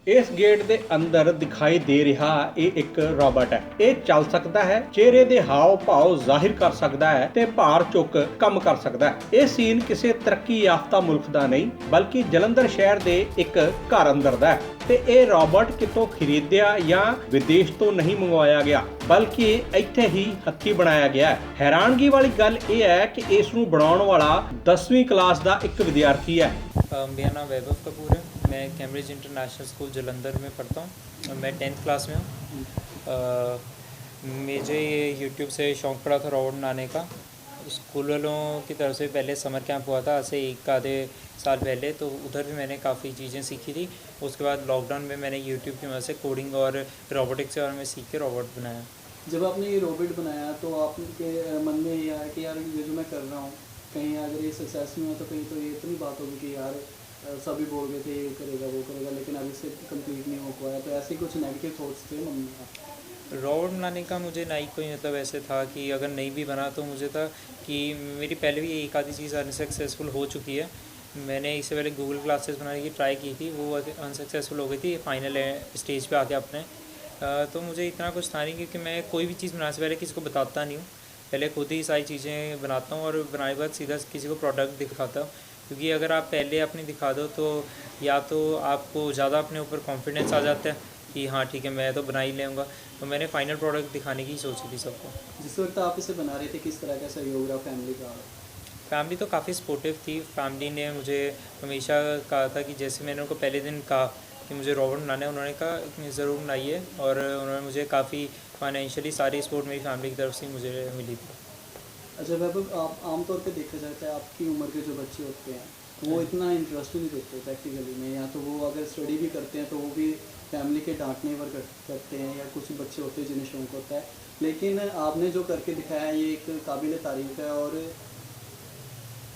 ਇਸ ਗੇਟ ਦੇ ਅੰਦਰ ਦਿਖਾਈ ਦੇ ਰਿਹਾ ਇਹ ਇੱਕ ਰੋਬੋਟ ਹੈ। ਇਹ ਚੱਲ ਸਕਦਾ ਹੈ, ਚਿਹਰੇ ਦੇ ਹਾਵ ਭਾਵ ਜ਼ਾਹਿਰ ਕਰ ਸਕਦਾ ਹੈ ਤੇ ਭਾਰ ਚੁੱਕ ਕੰਮ ਕਰ ਸਕਦਾ ਹੈ। ਇਹ ਸੀਨ ਕਿਸੇ ਤਰੱਕੀ ਯਾਫਤਾ ਮੁਲਕ ਦਾ ਨਹੀਂ ਬਲਕਿ ਜਲੰਧਰ ਸ਼ਹਿਰ ਦੇ ਇੱਕ ਘਰ ਅੰਦਰ ਦਾ ਹੈ ਤੇ ਇਹ ਰੋਬੋਟ ਕਿਤੋਂ ਖਰੀਦਿਆ ਜਾਂ ਵਿਦੇਸ਼ ਤੋਂ ਨਹੀਂ ਮੰਗਵਾਇਆ ਗਿਆ ਬਲਕਿ ਇੱਥੇ ਹੀ ਹੱਥੀਂ ਬਣਾਇਆ ਗਿਆ ਹੈ। ਹੈਰਾਨਗੀ ਵਾਲੀ ਗੱਲ ਇਹ ਹੈ ਕਿ ਇਸ ਨੂੰ ਬਣਾਉਣ ਵਾਲਾ 10ਵੀਂ ਕਲਾਸ ਦਾ ਇੱਕ ਵਿਦਿਆਰਥੀ ਹੈ। मेरा नाम वैभव कपूर है। मैं कैम्ब्रिज इंटरनेशनल स्कूल जलंधर में पढ़ता हूँ। मैं 10th क्लास में हूँ। मुझे ये यूट्यूब से शौक़ पड़ा था रोबोट बनाने का। स्कूल वालों की तरफ से पहले समर कैंप हुआ था, आज से एक आधे साल पहले, तो उधर भी मैंने काफ़ी चीज़ें सीखी थी। उसके बाद लॉकडाउन में मैंने यूट्यूब की मदद से कोडिंग और रोबोटिक्स के बारे में सीख के रोबोट बनाया। जब आपने ये रोबोट बनाया तो आपके मन में ये आया कि यार ये जो मैं कर रहा हूँ कहीं अगर ये सक्सेस में हो तो कहीं तो ये इतनी बात होगी कि यार सभी बोल रहे थे ये करेगा वो करेगा लेकिन अभी से कंप्लीट नहीं हो पाया, तो ऐसे कुछ नेगेटिव थॉट्स थे मन में? रोबोट बनाने का मुझे नहीं कोई मतलब ऐसे था कि अगर नहीं भी बना तो मुझे था कि मेरी पहले भी एक आधी चीज़ अनसक्सेसफुल हो चुकी है। मैंने इससे पहले गूगल क्लासेस बनाने की ट्राई की थी, वो अनसक्सेसफुल हो गई थी फाइनल स्टेज पे आके अपने। तो मुझे इतना कुछ था नहीं क्योंकि मैं कोई भी चीज़ बनाने से पहले किसी को बताता नहीं हूँ, पहले खुद ही सारी चीज़ें बनाता हूँ और बनाने के बाद सीधा किसी को प्रोडक्ट दिखाता हूँ। क्योंकि अगर आप पहले अपनी दिखा दो तो या तो आपको ज़्यादा अपने ऊपर कॉन्फिडेंस आ जाता है कि हाँ ठीक है मैं तो बना ही लूँगा। तो मैंने फाइनल प्रोडक्ट दिखाने की सोची थी सबको। जिस वक्त आप इसे बना रहे थे किस तरह का सहयोग रहा फैमिली का? फैमिली तो काफ़ी सपोर्टिव थी। फैमिली ने मुझे हमेशा कहा था कि जैसे मैंने उनको पहले दिन कहा कि मुझे रोबोट बनाना है, उन्होंने कहा इतनी ज़रूर बनाइए और उन्होंने मुझे काफ़ी फाइनेंशियली सारी सपोर्ट मेरी फैमिली की तरफ से मुझे मिली थी। अच्छा वैभव, आप आमतौर पे देखा जाता है आपकी उम्र के जो बच्चे होते हैं वो इतना इंटरेस्ट नहीं देते प्रैक्टिकली में, या तो वो अगर स्टडी भी करते हैं तो वो भी फैमिली के डांटने पर करते हैं, या कुछ बच्चे होते हैं जिन्हें शौक होता है। लेकिन आपने जो करके दिखाया ये एक काबिल तारीफ़ है। और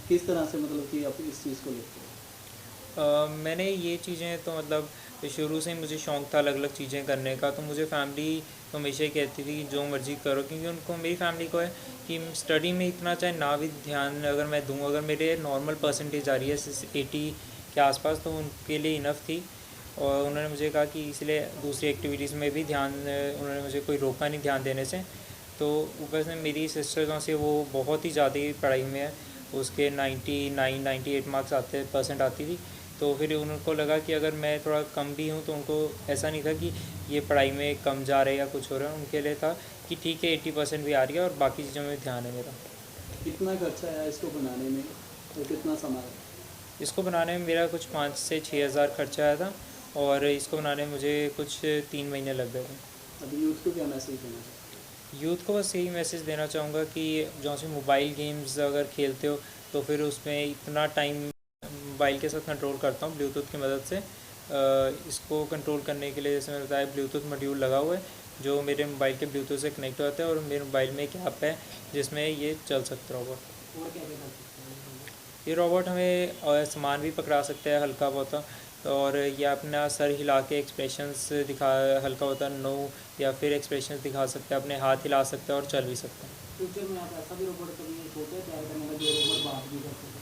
किस तरह से मतलब कि आप इस चीज़ को लेते हैं? मैंने ये चीज़ें तो मतलब शुरू से ही मुझे शौक़ था अलग अलग चीज़ें करने का। तो मुझे फैमिली तो हमेशा ही कहती थी कि जो मर्ज़ी करो, क्योंकि उनको मेरी फैमिली को है कि स्टडी में इतना चाहे ना भी ध्यान अगर मैं दूँ, अगर मेरे नॉर्मल परसेंटेज आ रही है 80 के आसपास तो उनके लिए इनफ थी। और उन्होंने मुझे कहा कि इसलिए दूसरी एक्टिविटीज़ में भी ध्यान, उन्होंने मुझे कोई रोका नहीं ध्यान देने से। तो ऊपर से मेरी सिस्टर से वो बहुत ही ज़्यादा पढ़ाई में है, उसके 99 98 मार्क्स परसेंट आती थी। तो फिर उनको लगा कि अगर मैं थोड़ा कम भी हूँ तो उनको ऐसा नहीं था कि ये पढ़ाई में कम जा रहे या कुछ हो रहा है, उनके लिए था कि ठीक है 80% भी आ रही है और बाकी चीज़ों में ध्यान है मेरा। कितना खर्चा आया इसको बनाने में और कितना समय? इसको बनाने में मेरा कुछ 5 से 6 हज़ार खर्चा आया था और इसको बनाने में मुझे कुछ 3 महीने लग गए थे। अभी यूथ को क्या मैसेज देना चाहिए? यूथ को बस यही मैसेज देना चाहूँगा कि जो से मोबाइल गेम्स अगर खेलते हो तो फिर उसमें इतना टाइम मोबाइल के साथ कंट्रोल करता हूँ ब्लूटूथ की मदद से। इसको कंट्रोल करने के लिए जैसे मैंने बताया ब्लूटूथ मॉड्यूल लगा हुआ है जो मेरे मोबाइल के ब्लूटूथ से कनेक्ट होता है और मेरे मोबाइल में एक ऐप है जिसमें ये चल सकता है रोबोट। और क्या क्या कर सकते हैं? ये रोबोट हमें सामान भी पकड़ा सकता है हल्का बहुत, और ये अपना सर हिला के एक्सप्रेशंस दिखा, हल्का होता है नो, या फिर एक्सप्रेशंस दिखा सकता है, अपने हाथ हिला सकता है और चल भी सकता है। फ्यूचर में आप ऐसा भी रोबोट कभी सोचा है तैयार करने का जो रोबोट बात भी कर सके?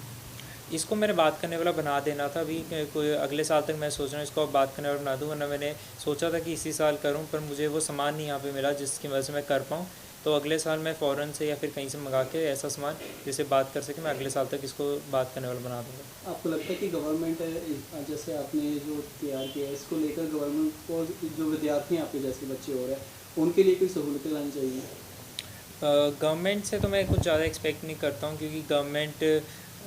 इसको मैंने बात करने वाला बना देना था अभी कोई अगले साल तक। मैं सोच रहा हूँ इसको अब बात करने वाला बना दूँ, वरना मैंने सोचा था कि इसी साल करूँ पर मुझे वो सामान नहीं यहाँ पे मिला जिसकी वजह से मैं कर पाऊँ। तो अगले साल मैं फ़ौरन से या फिर कहीं से मंगा के ऐसा सामान जिससे बात कर सके मैं अगले साल तक इसको बात करने वाला बना दूँगा। आपको लगता है कि गवर्नमेंट जैसे आपने जो तैयार किया है इसको लेकर गवर्नमेंट को जो विद्यार्थी हैं आपके जैसे बच्चे हो रहे हैं उनके लिए कोई सहूलतें लानी चाहिए? गवर्नमेंट से तो मैं कुछ ज़्यादा एक्सपेक्ट नहीं करता हूँ क्योंकि गवर्नमेंट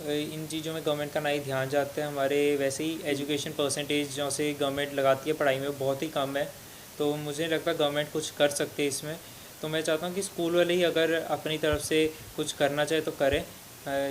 इन चीज़ों में गवर्नमेंट का ना ही ध्यान जाता है। हमारे वैसे ही एजुकेशन परसेंटेज जो से गवर्नमेंट लगाती है पढ़ाई में बहुत ही कम है, तो मुझे नहीं लगता गवर्नमेंट कुछ कर सकते इसमें। तो मैं चाहता हूँ कि स्कूल वाले ही अगर अपनी तरफ से कुछ करना चाहे तो करें,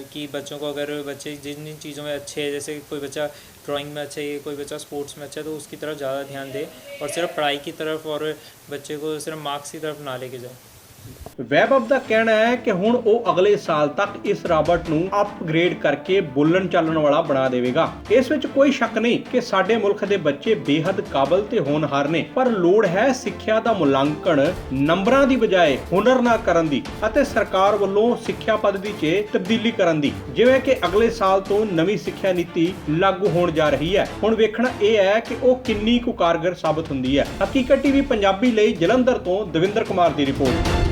कि बच्चों को अगर बच्चे जिन जिन चीज़ों में अच्छे हैं, जैसे कोई बच्चा ड्राइंग में अच्छा है, कोई बच्चा स्पोर्ट्स में अच्छा है, तो उसकी तरफ ज़्यादा ध्यान दे और सिर्फ पढ़ाई की तरफ और बच्चे को सिर्फ मार्क्स की तरफ ना लेके जाए। ਵੈਭਵ ਦਾ ਕਹਿਣਾ ਹੈ ਕਿ ਹੁਣ ਉਹ ਅਗਲੇ ਸਾਲ ਤੱਕ ਇਸ ਰਾਬਟ ਨੂੰ ਅਪਗ੍ਰੇਡ ਕਰਕੇ ਬੋਲਣ ਚੱਲਣ ਵਾਲਾ ਬਣਾ ਦੇਵੇਗਾ। ਇਸ ਵਿੱਚ ਕੋਈ ਸ਼ੱਕ ਨਹੀਂ ਕਿ ਸਾਡੇ ਮੁਲਕ ਦੇ ਬੱਚੇ ਬੇਹੱਦ ਕਾਬਲ ਤੇ ਹੋਣਹਾਰ ਨੇ, ਪਰ ਲੋੜ ਹੈ ਸਿੱਖਿਆ ਦਾ ਮੁਲਾਂਕਣ ਨੰਬਰਾਂ ਦੀ ਬਜਾਏ ਹੁਨਰ ਨਾਲ ਕਰਨ ਦੀ ਅਤੇ ਸਰਕਾਰ ਵੱਲੋਂ ਸਿੱਖਿਆ ਪੱਧਤੀ 'ਚ ਤਬਦੀਲੀ ਕਰਨ ਦੀ, ਜਿਵੇਂ ਕਿ ਅਗਲੇ ਸਾਲ ਤੋਂ ਨਵੀਂ ਸਿੱਖਿਆ ਨੀਤੀ ਲਾਗੂ ਹੋਣ ਜਾ ਰਹੀ ਹੈ। ਹੁਣ ਵੇਖਣਾ ਇਹ ਹੈ ਕਿ ਉਹ ਕਿੰਨੀ ਕੁ ਕਾਰਗਰ ਸਾਬਤ ਹੁੰਦੀ ਹੈ। ਹਕੀਕਤ ਟੀਵੀ ਪੰਜਾਬੀ ਲਈ ਜਲੰਧਰ ਤੋਂ ਦਵਿੰਦਰ ਕੁਮਾਰ ਦੀ ਰਿਪੋਰਟ।